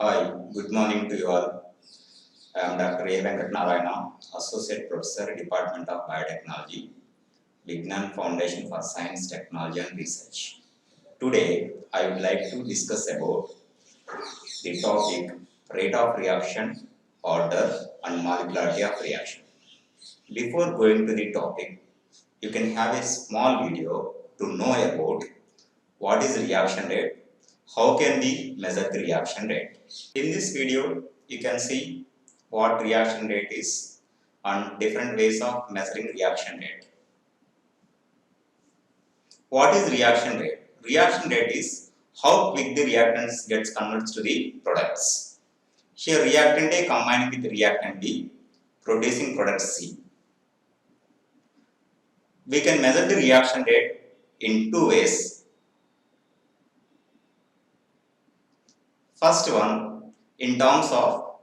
Hi, good morning to you all. I am Dr. A. Venkat Narayana, Associate Professor, Department of Biotechnology, Vignan Foundation for Science, Technology and Research. Today, I would like to discuss about the topic rate of reaction, order and molecularity of reaction. Before going to the topic, you can have a small video to know about what is reaction rate, how can we measure the reaction rate. In this video, you can see what reaction rate is and different ways of measuring reaction rate. What is reaction rate? Reaction rate is how quick the reactants gets converted to the products. Here reactant A combining with reactant B producing product C. We can measure the reaction rate in two ways. First one, in terms of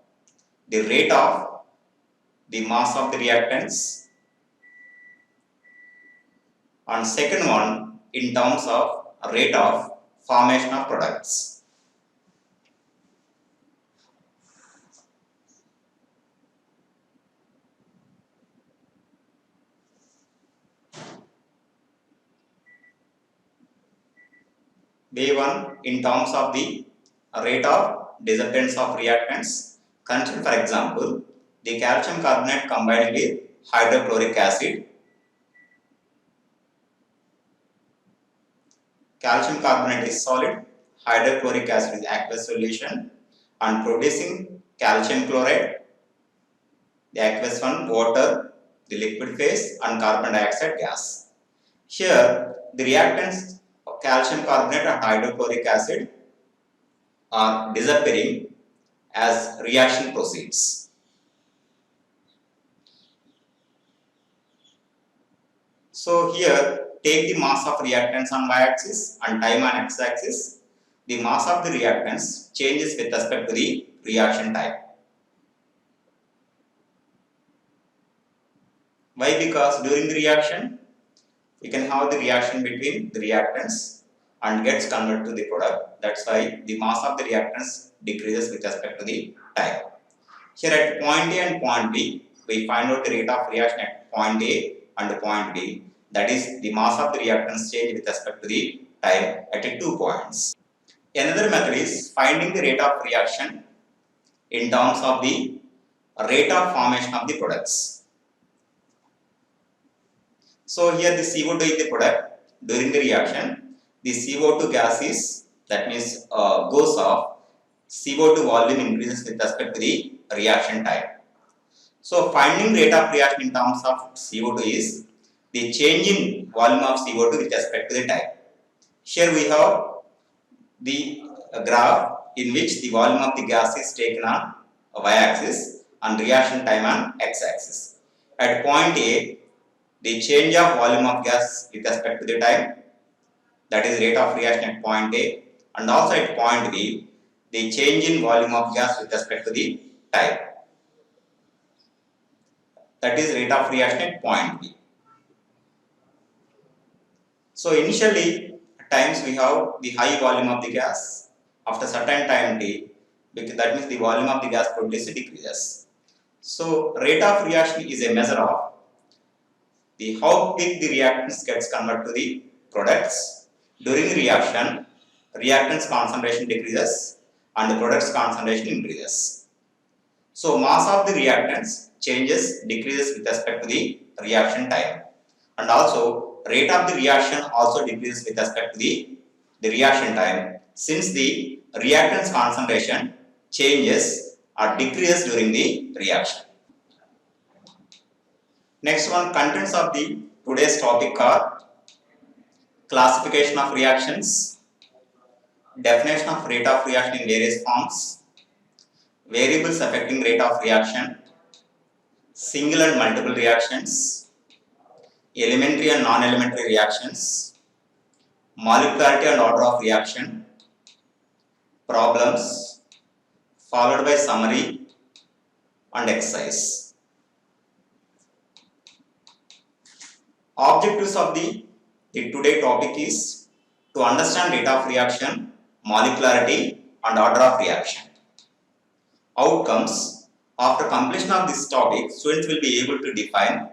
the rate of the mass of the reactants, and second one in terms of rate of formation of products. B1 in terms of the rate of disappearance of reactants. Consider for example the calcium carbonate combined with hydrochloric acid. Calcium carbonate is solid, hydrochloric acid is aqueous solution and producing calcium chloride, the aqueous one, water, the liquid phase and carbon dioxide gas. Here the reactants of calcium carbonate and hydrochloric acid are disappearing as reaction proceeds. So here take the mass of reactants on y-axis and time on x-axis. The mass of the reactants changes with respect to the reaction time. Why? Because during the reaction you can have the reaction between the reactants and gets converted to the product. That's why the mass of the reactants decreases with respect to the time. Here at point A and point B, we find out the rate of reaction at point A and point B. That is, the mass of the reactants change with respect to the time at 2 points. Another method is finding the rate of reaction in terms of the rate of formation of the products. So here the CO2 is the product. During the reaction, the CO2 gas is, that means goes off, CO2 volume increases with respect to the reaction time. So finding rate of reaction in terms of CO2 is the change in volume of CO2 with respect to the time. Here we have the graph in which the volume of the gas is taken on y-axis and reaction time on x-axis. At point A, the change of volume of gas with respect to the time, that is rate of reaction at point A, and also at point B, the change in volume of gas with respect to the time, that is rate of reaction at point B. So initially at times we have the high volume of the gas. After certain time t, that means the volume of the gas produced decreases. So rate of reaction is a measure of the how quick the reactants gets converted to the products. During reaction, reactants concentration decreases and the products concentration increases. So mass of the reactants decreases with respect to the reaction time, and also rate of the reaction also decreases with respect to the reaction time, since the reactants concentration changes or decreases during the reaction. Next one, contents of the today's topic are classification of reactions, definition of rate of reaction in various forms, variables affecting rate of reaction, single and multiple reactions, elementary and non-elementary reactions, molecularity and order of reaction, problems, followed by summary and exercise. Objectives of the today topic is to understand rate of reaction, molecularity and order of reaction. outcomes. After completion of this topic, students will be able to define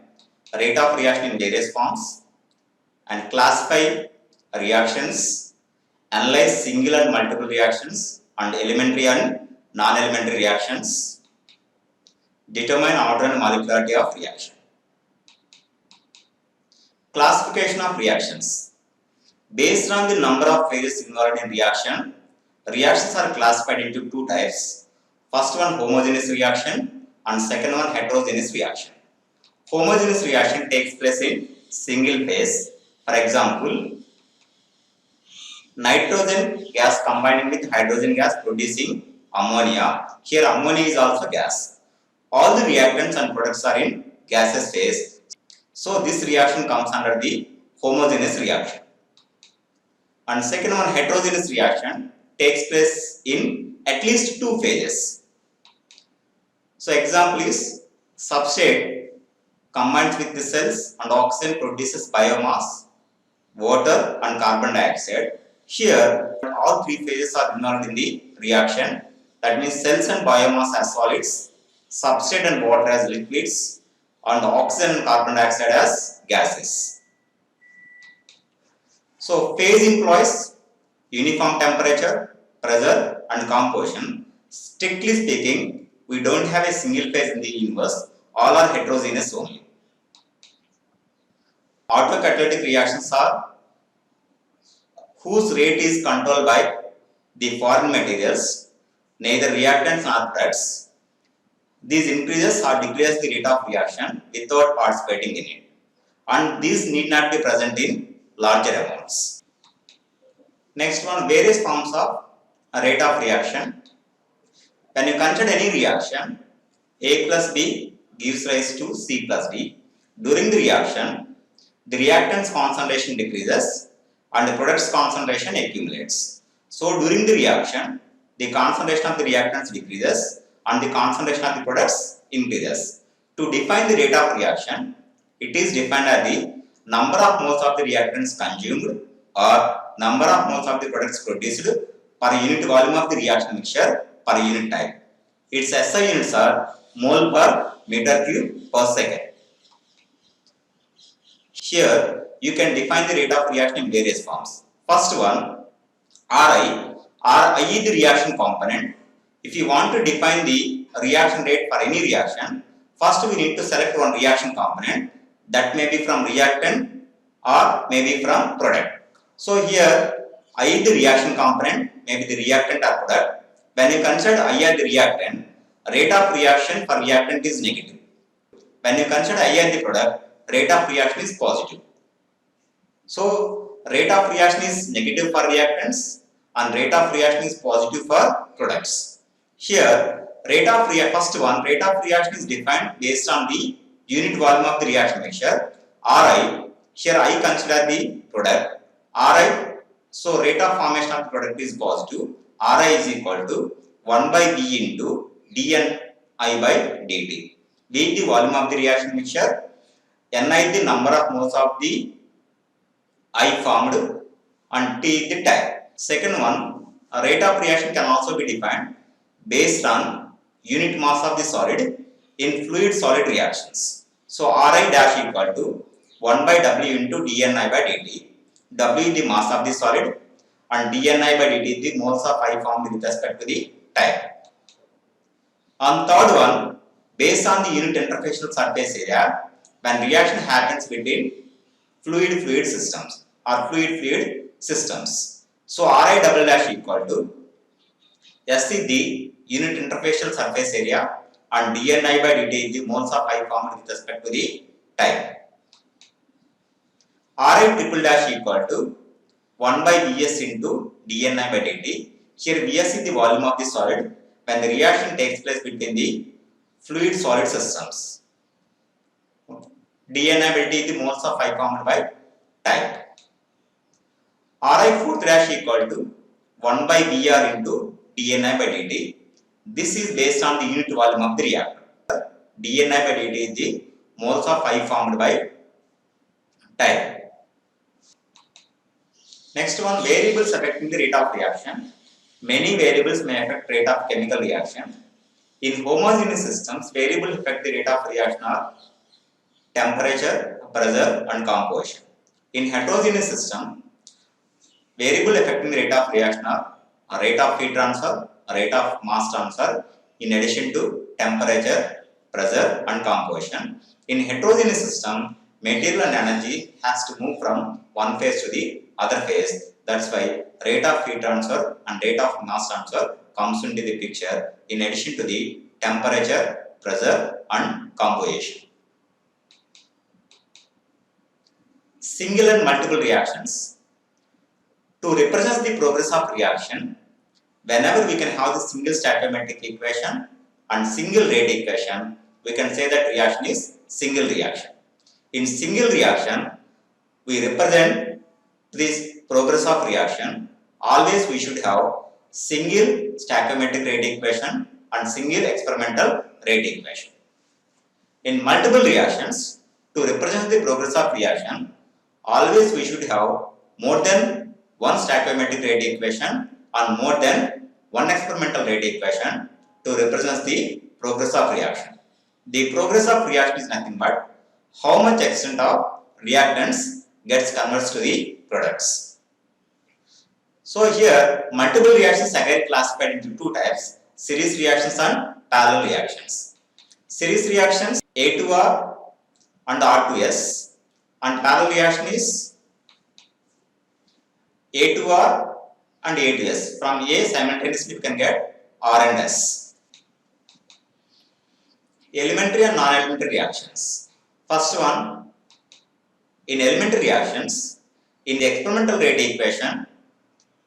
rate of reaction in various forms and classify reactions, analyze single and multiple reactions and elementary and non-elementary reactions, determine order and molecularity of reaction. Classification of reactions. Based on the number of phases involved in reaction, reactions are classified into two types. First one, homogeneous reaction, and second one, heterogeneous reaction. Homogeneous reaction takes place in single phase. For example, nitrogen gas combining with hydrogen gas producing ammonia. Here ammonia is also gas. All the reactants and products are in gaseous phase. So this reaction comes under the homogeneous reaction. And second one, heterogeneous reaction takes place in at least two phases. So example is substrate combines with the cells and oxygen produces biomass, water and carbon dioxide. Here all three phases are involved in the reaction. That means cells and biomass as solids, substrate and water as liquids, and oxygen and carbon dioxide as gases. So phase employs uniform temperature, pressure and composition. Strictly speaking, we don't have a single phase in the universe, all are heterogeneous only. Autocatalytic reactions are whose rate is controlled by the foreign materials, neither reactants nor products. These increases or decreases the rate of reaction without participating in it, and these need not be present in larger amounts. Next one, various forms of rate of reaction. When you consider any reaction, A plus B gives rise to C plus D. During the reaction, the reactant's concentration decreases and the product's concentration accumulates. So during the reaction, the concentration of the reactants decreases and the concentration of the products increases. To define the rate of reaction, it is defined as the number of moles of the reactants consumed or number of moles of the products produced per unit volume of the reaction mixture per unit time. Its SI units are mole per meter cube per second. Here you can define the rate of reaction in various forms. First one, Ri. Ri is the reaction component. If you want to define the reaction rate for any reaction, first we need to select one reaction component, that may be from reactant or maybe from product. So here I is the reaction component, maybe the reactant or product. When you consider I as the reactant, rate of reaction for reactant is negative. When you consider I as the product, rate of reaction is positive. So rate of reaction is negative for reactants and rate of reaction is positive for products. Here first one, rate of reaction is defined based on the unit volume of the reaction mixture, Ri. Here I consider the product, Ri. So rate of formation of the product is positive. Ri is equal to 1 by V into dNi by dt. V is the volume of the reaction mixture, Ni is the number of moles of the I formed, and T is the time. Second one, a rate of reaction can also be defined based on unit mass of the solid in fluid solid reactions. So Ri dash equal to 1 by W into dNi by dt. W is the mass of the solid and dNi by dt is the moles of I formed with respect to the time. On third one, based on the unit interfacial surface area, when reaction happens between fluid systems or fluid systems. So Ri double dash equal to S is the unit interfacial surface area and dNi by dt is the moles of I formed with respect to the time. Ri triple dash equal to 1 by Vs into dNi by dt. Here Vs is the volume of the solid when the reaction takes place between the fluid solid systems. dNi by dt is the moles of I formed by time. Ri fourth dash equal to 1 by Vr into dNi by dt. This is based on the unit volume of the reactor. dNi by dt is the moles of I formed by time. Next one, variables affecting the rate of reaction. Many variables may affect rate of chemical reaction. In homogeneous systems, variable affect the rate of reaction are temperature, pressure, and composition. In heterogeneous system, variable affecting the rate of reaction are a rate of heat transfer, a rate of mass transfer, in addition to temperature, pressure, and composition. In heterogeneous system, material and energy has to move from one phase to the other phase. That's why rate of heat transfer and rate of mass transfer comes into the picture in addition to the temperature, pressure, and composition. Single and multiple reactions. To represent the progress of reaction, whenever we can have the single stoichiometric equation and single rate equation, we can say that reaction is single reaction. In single reaction, we represent this progress of reaction. Always we should have single stoichiometric rate equation and single experimental rate equation. In multiple reactions, to represent the progress of reaction, always we should have more than one stoichiometric rate equation and more than one experimental rate equation to represent the progress of reaction. The progress of reaction is nothing but how much extent of reactants gets converted to the products. So here multiple reactions again classified into two types: series reactions and parallel reactions. Series reactions A2R and R2S, and parallel reaction is A2R and A2S. From A simultaneously we can get R and S. Elementary and non-elementary reactions. First one, in elementary reactions, in the experimental rate equation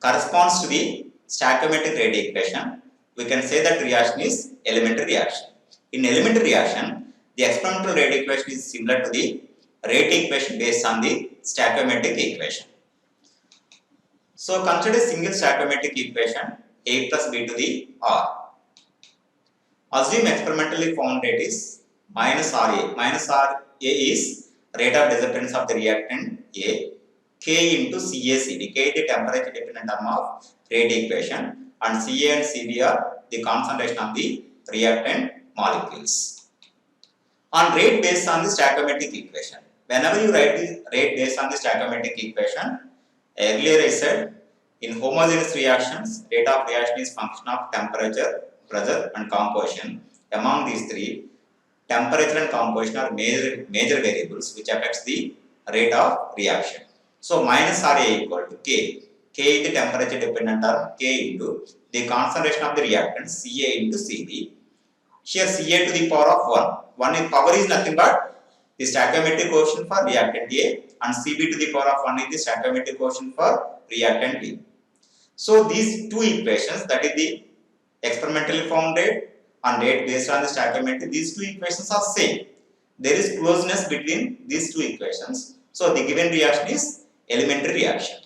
corresponds to the stoichiometric rate equation. We can say that reaction is elementary reaction. In elementary reaction, the experimental rate equation is similar to the rate equation based on the stoichiometric equation. So consider single stoichiometric equation A plus B to the R. Assume experimentally found rate is minus RA. Minus RA is rate of disappearance of the reactant A. K into CACD. K is the temperature dependent term of rate equation, and Ca and Cd are the concentration of the reactant molecules. On rate based on the stoichiometric equation. Whenever you write the rate based on the stoichiometric equation, earlier I said in homogeneous reactions, rate of reaction is function of temperature, pressure, and composition. Among these three, temperature and composition are major variables which affects the rate of reaction. So minus RA equal to K. K is the temperature dependent term, K into the concentration of the reactant, Ca into Cb. Here Ca to the power of 1. 1 in power is nothing but the stoichiometric coefficient for reactant A, and Cb to the power of 1 is the stoichiometric coefficient for reactant B. So these two equations, that is the experimentally found rate and rate based on the stoichiometry, these two equations are same. There is closeness between these two equations. So the given reaction is elementary reaction.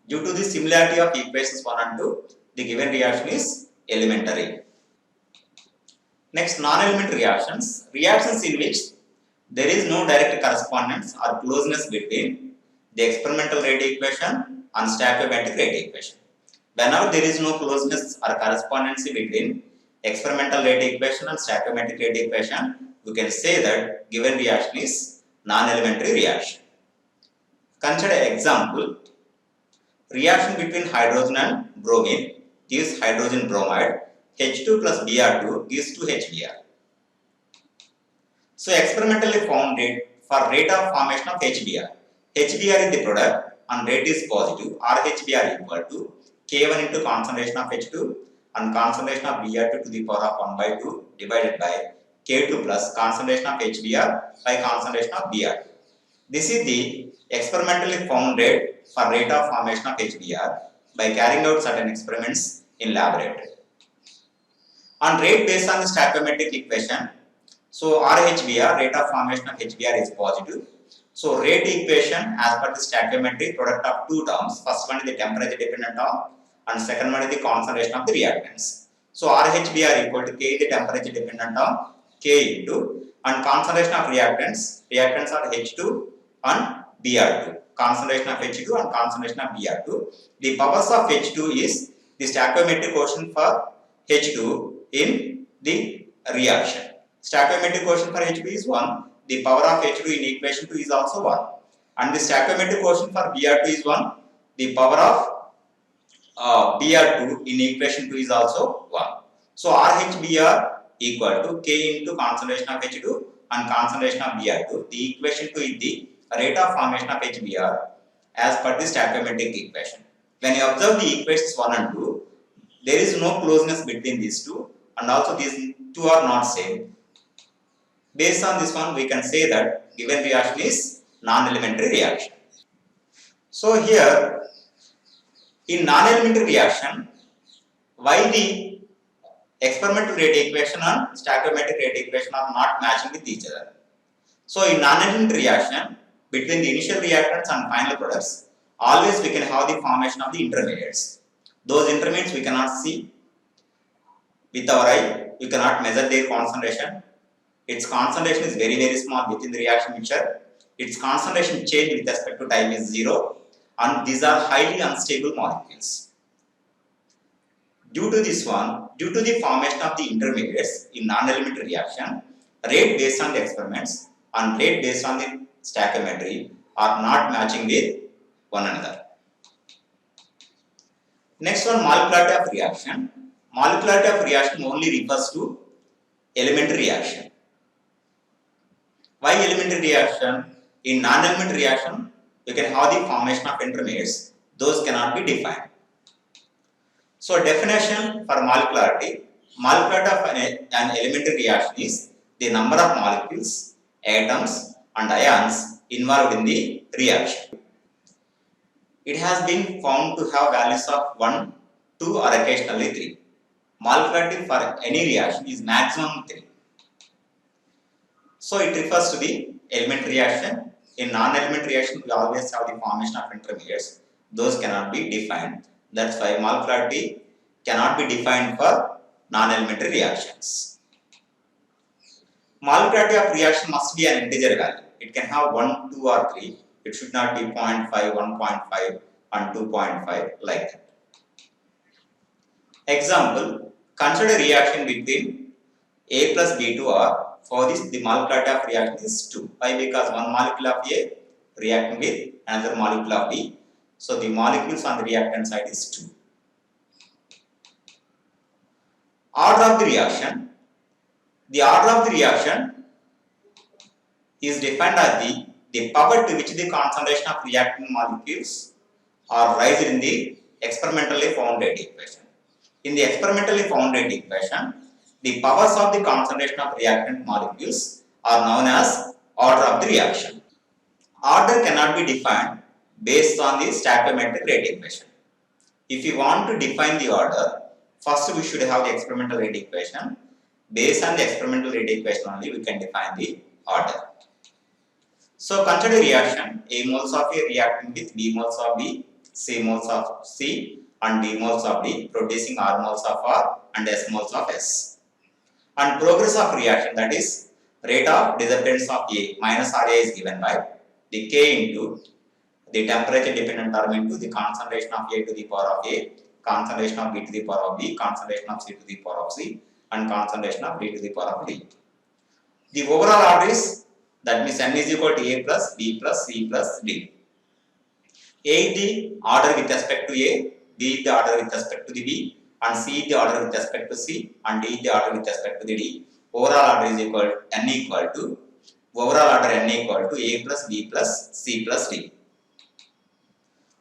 Due to the similarity of equations 1 and 2, the given reaction is elementary. Next, non-elementary reactions. Reactions in which there is no direct correspondence or closeness between the experimental rate equation and stoichiometric rate equation. Whenever there is no closeness or correspondency between experimental rate equation and stoichiometric rate equation, we can say that given reaction is non-elementary reaction. Consider example. Reaction between hydrogen and bromine gives hydrogen bromide. H2 plus Br2 gives 2HBr. So experimentally found rate for rate of formation of HBr. HBr is the product and rate is positive. RHBr equal to K1 into concentration of H2 and concentration of Br2 to the power of 1 by 2 divided by K2 plus concentration of HBr by concentration of Br2. This is the experimentally found rate for rate of formation of HBr by carrying out certain experiments in laboratory. On rate based on the stoichiometric equation, so RHBr, rate of formation of HBr is positive. So rate equation as per the stoichiometry, product of two terms. First one is the temperature dependent term and second one is the concentration of the reactants. So RHBr equal to K is the temperature dependent term, K into, and concentration of reactants. Reactants are H2 and Br2. Concentration of H2 and concentration of Br2. The powers of H2 is the stoichiometric quotient for H2 in the reaction. Stoichiometric quotient for Hb is 1. The power of H2 in equation 2 is also 1. And the stoichiometric quotient for Br2 is 1. The power of Br2 in equation 2 is also 1. So RHBr equal to K into concentration of H2 and concentration of Br2. The equation 2 is the rate of formation of HBr as per the stoichiometric equation. When you observe the equations 1 and 2, there is no closeness between these two, and also these two are not same. Based on this one, we can say that given reaction is non-elementary reaction. So here, in non-elementary reaction, why the experimental rate equation and stoichiometric rate equation are not matching with each other? So in non-elementary reaction, between the initial reactants and final products, always we can have the formation of the intermediates. Those intermediates we cannot see with our eye, you cannot measure their concentration. Its concentration is very small within the reaction mixture. Its concentration change with respect to time is 0, and these are highly unstable molecules. Due to this one, due to the formation of the intermediates in non-elementary reaction, rate based on the experiments and rate based on the stoichiometry are not matching with one another. Next one, molecularity of reaction. Molecularity of reaction only refers to elementary reaction. Why elementary reaction? In non-elementary reaction, you can have the formation of intermediates. Those cannot be defined. So definition for molecularity. Molecularity of an elementary reaction is the number of molecules, atoms and ions involved in the reaction. It has been found to have values of 1, 2 or occasionally 3. Molecularity for any reaction is maximum 3. So it refers to the elementary reaction. In non-elementary reaction, we always have the formation of intermediates. Those cannot be defined. That's why molecularity cannot be defined for non-elementary reactions. Molecularity of reaction must be an integer value. It can have 1, 2 or 3. It should not be 0.5, 1.5 and 2.5 like that. Example, consider reaction between A plus B2R. For this, the molecularity of reaction is 2. Why? Because one molecule of A reacting with another molecule of B. So the molecules on the reactant side is 2. Order of the reaction. The order of the reaction is defined as the power to which the concentration of reactant molecules are raised in the experimentally found rate equation. In the experimentally found rate equation, the powers of the concentration of reactant molecules are known as order of the reaction. Order cannot be defined based on the stoichiometric rate equation. If you want to define the order, first we should have the experimental rate equation. Based on the experimental rate equation only, we can define the order. So consider reaction: A moles of A reacting with B moles of B, C moles of C and D moles of D, producing R moles of R and S moles of S. And progress of reaction, that is rate of disappearance of A minus RA, is given by the K into the temperature dependent term into the concentration of A to the power of A, concentration of B to the power of B, concentration of C to the power of C and concentration of D to the power of D. The overall order is, that means N is equal to A plus B plus C plus D. A is the order with respect to A, B is the order with respect to the B, and C is the order with respect to C, and D is the order with respect to the D. Overall order is equal N equal to A plus B plus C plus D.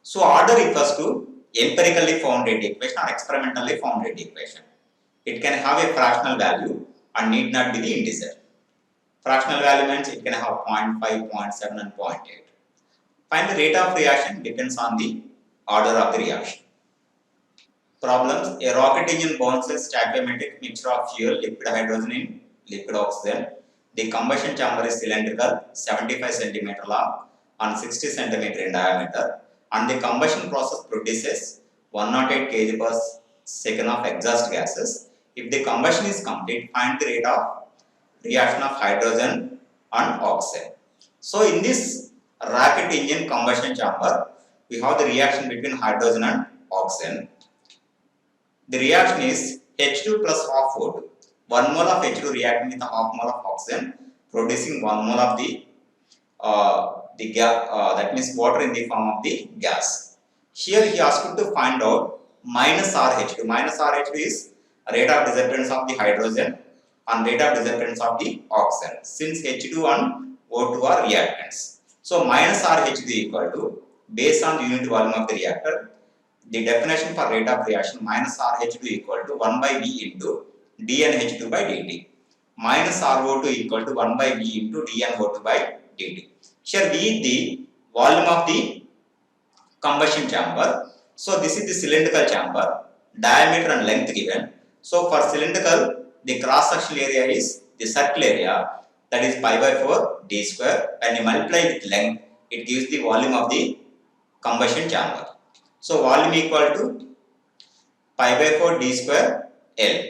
So order refers to empirically found rate equation or experimentally found rate equation. It can have a fractional value and need not be the integer. Fractional value means it can have 0.5, 0.7 and 0.8. Finally, rate of reaction depends on the order of the reaction. Problems: a rocket engine bounces stoichiometric mixture of fuel, liquid hydrogen in liquid oxygen. The combustion chamber is cylindrical, 75 cm long and 60 cm in diameter, and the combustion process produces 108 kg per second of exhaust gases. If the combustion is complete, find the rate of reaction of hydrogen and oxygen. So in this rocket engine combustion chamber, we have the reaction between hydrogen and oxygen. The reaction is H2 plus half O2. 1 mole of H2 reacting with a half mole of oxygen, producing 1 mole of the gas, that means water in the form of the gas. Here he asked you to find out minus RH2. Minus RH2 is rate of disappearance of the hydrogen and rate of disappearance of the oxygen. Since H2 and O2 are reactants. So minus RH2 equal to, based on the unit volume of the reactor, the definition for rate of reaction minus RH2 equal to 1 by V into dNH2 by dt. Minus RO2 equal to 1 by V into dNO2 by dt. Here V is the volume of the combustion chamber. So this is the cylindrical chamber, diameter and length given. So for cylindrical, the cross sectional area is the circle area, that is pi by 4 d square, and you multiply with length, it gives the volume of the combustion chamber. So volume equal to pi by 4 d square L.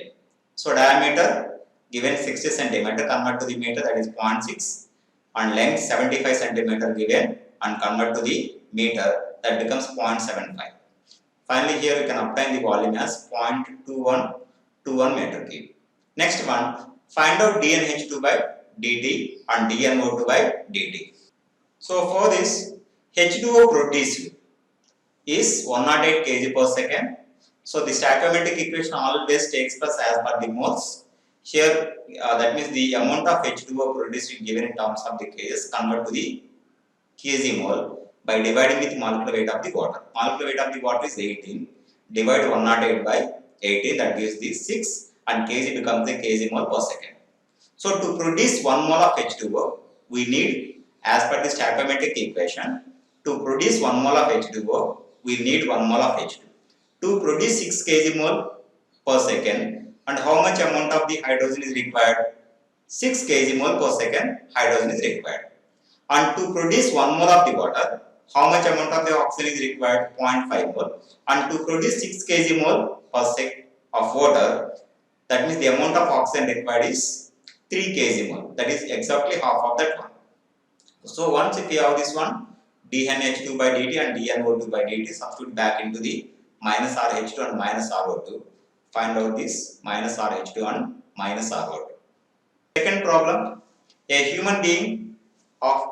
So diameter given 60 centimeter, convert to the meter, that is 0.6, and length 75 centimeter given and convert to the meter, that becomes 0.75. Finally here we can obtain the volume as 0.2121 meter cube. Next one, find out dNH2 by dt and dNO2 by dt. So for this, H2O produced is 108 kg per second. So the stoichiometric equation always takes us as per the moles. Here that means the amount of H2O produced is given in terms of the kgs, convert to the kg mole by dividing with molecular weight of the water. Molecular weight of the water is 18. Divide 108 by 18, that gives the 6, and kg becomes the kg mole per second. So to produce 1 mole of H2O, we need, as per the stoichiometric equation, to produce 1 mole of H2O, we need 1 mole of H2. To produce 6 kg mole per second, and how much amount of the hydrogen is required? 6 kg mole per second hydrogen is required. And to produce 1 mole of the water, how much amount of the oxygen is required? 0.5 mole. And to produce 6 kg mole per second of water, that means the amount of oxygen required is 3 kg mole. That is exactly half of that one. So once if you have this one, dNH2 by dt and dNO2 by dt, substitute back into the minus RH2 and minus RO2. Find out this minus RH2 and minus RO2. Second problem, a human being of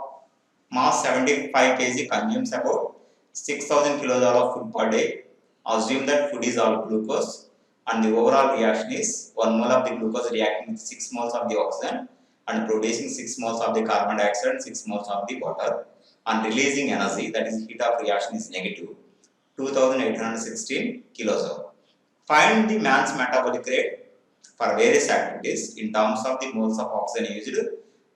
mass 75 kg consumes about 6000 kJ of food per day. Assume that food is all glucose and the overall reaction is 1 mole of the glucose reacting with 6 moles of the oxygen and producing 6 moles of the carbon dioxide and 6 moles of the water, and releasing energy, that is heat of reaction, is negative 2816 kilojoule. Find the man's metabolic rate for various activities in terms of the moles of oxygen used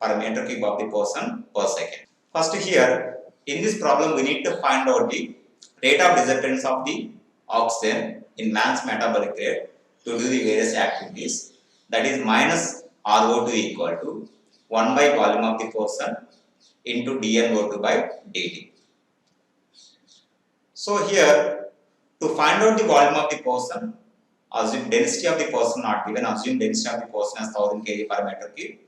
per meter cube of the person per second. First here, in this problem we need to find out the rate of disappearance of the oxygen in man's metabolic rate to do the various activities, that is minus RO2 equal to 1 by volume of the person into dNO2 by dt. So here, to find out the volume of the person, assume density of the person not given, assume density of the person as 1000 kg per meter cube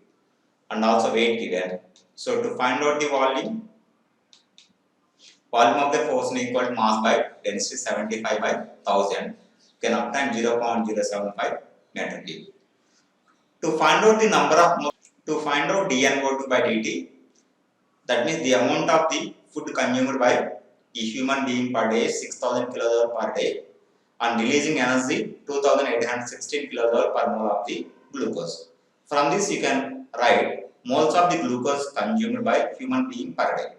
and also weight given. So to find out the volume of the person equal to mass by density 75 by 1000, can obtain 0.075 meter cube. To find out the number of moles, to find out dNO2 by dt, that means the amount of the food consumed by a human being per day is 6000 kJ per day and releasing energy 2816 kJ per mole of the glucose. From this you can write moles of the glucose consumed by human being per day.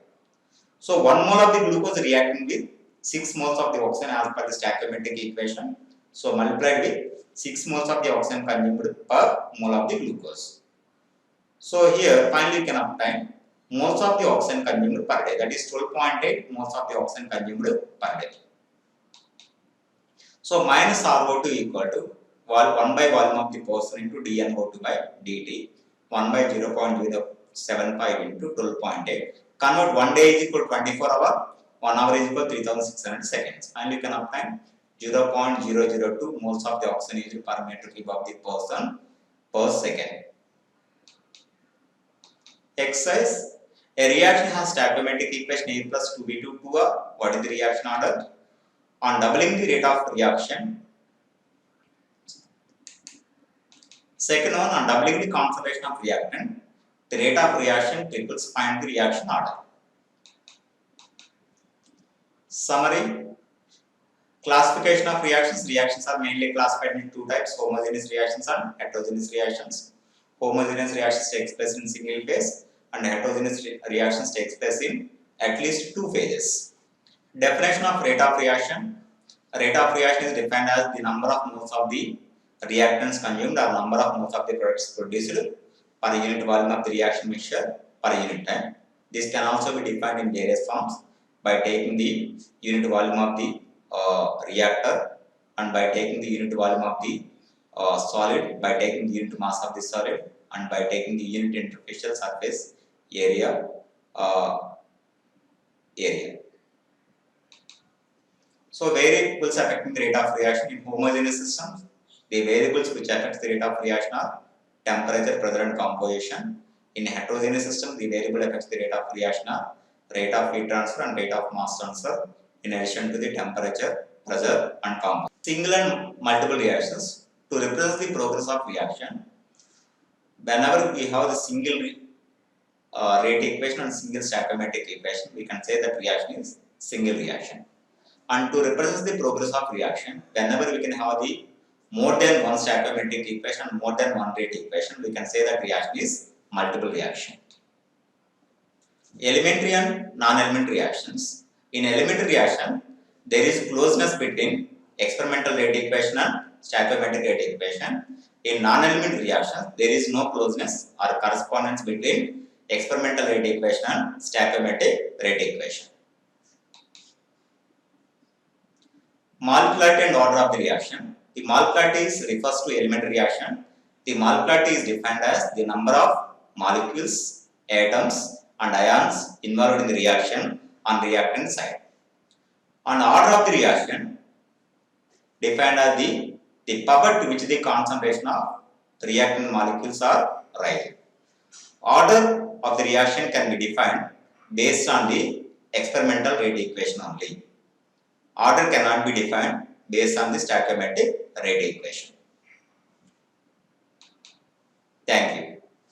So 1 mole of the glucose reacting with 6 moles of the oxygen as per the stoichiometric equation. So multiplied with 6 moles of the oxygen consumed per mole of the glucose. So here finally you can obtain moles of the oxygen consumed per day, that is 12.8 moles of the oxygen consumed per day. So minus RO2 equal to 1 by volume of the person into dNO2 by dt, 1 by 0.075 into 12.8. Convert 1 day is equal to 24 hours, 1 hour is equal to 3600 seconds, and you can obtain 0.002 moles of the oxygen used per meter cube of the person per second. Exercise. A reaction has stoichiometric equation A plus 2B to 2R. What is the reaction order? On doubling the rate of reaction, Second one, on doubling the concentration of reactant, the rate of reaction triples find the reaction order. Summary. Classification of reactions. Reactions are mainly classified into two types: homogeneous reactions and heterogeneous reactions. Homogeneous reactions takes place in single phase, and heterogeneous reactions takes place in at least two phases. Definition of rate of reaction. Rate of reaction is defined as the number of moles of the reactants consumed or number of moles of the products produced per unit volume of the reaction mixture per unit time. This can also be defined in various forms by taking the unit volume of the reactor and by taking the unit volume of the solid, by taking the unit mass of the solid, and by taking the unit interfacial surface area area. So variables affecting the rate of reaction in homogeneous systems. The variables which affect the rate of reaction are temperature, pressure, and composition. In heterogeneous system, the variable affects the rate of reaction are rate of heat transfer and rate of mass transfer, in addition to the temperature, pressure, and composition. Single and multiple reactions. To represent the progress of reaction, whenever we have the single rate equation and single stoichiometric equation, we can say that reaction is single reaction. And to represent the progress of reaction, whenever we can have the more than one stoichiometric equation and more than one rate equation, we can say that reaction is multiple reaction. Elementary and non-elementary reactions. In elementary reaction, there is closeness between experimental rate equation and stoichiometric rate equation. In non-elementary reactions, there is no closeness or correspondence between experimental rate equation and stoichiometric rate equation. Molecularity and order of the reaction. The molecularity refers to elementary reaction. The molecularity is defined as the number of molecules, atoms, and ions involved in the reaction on reactant side. On order of the reaction, defined as the power to which the concentration of reactant molecules are rising. Order of the reaction can be defined based on the experimental rate equation only. Order cannot be defined based on the stoichiometric rate equation. Thank you.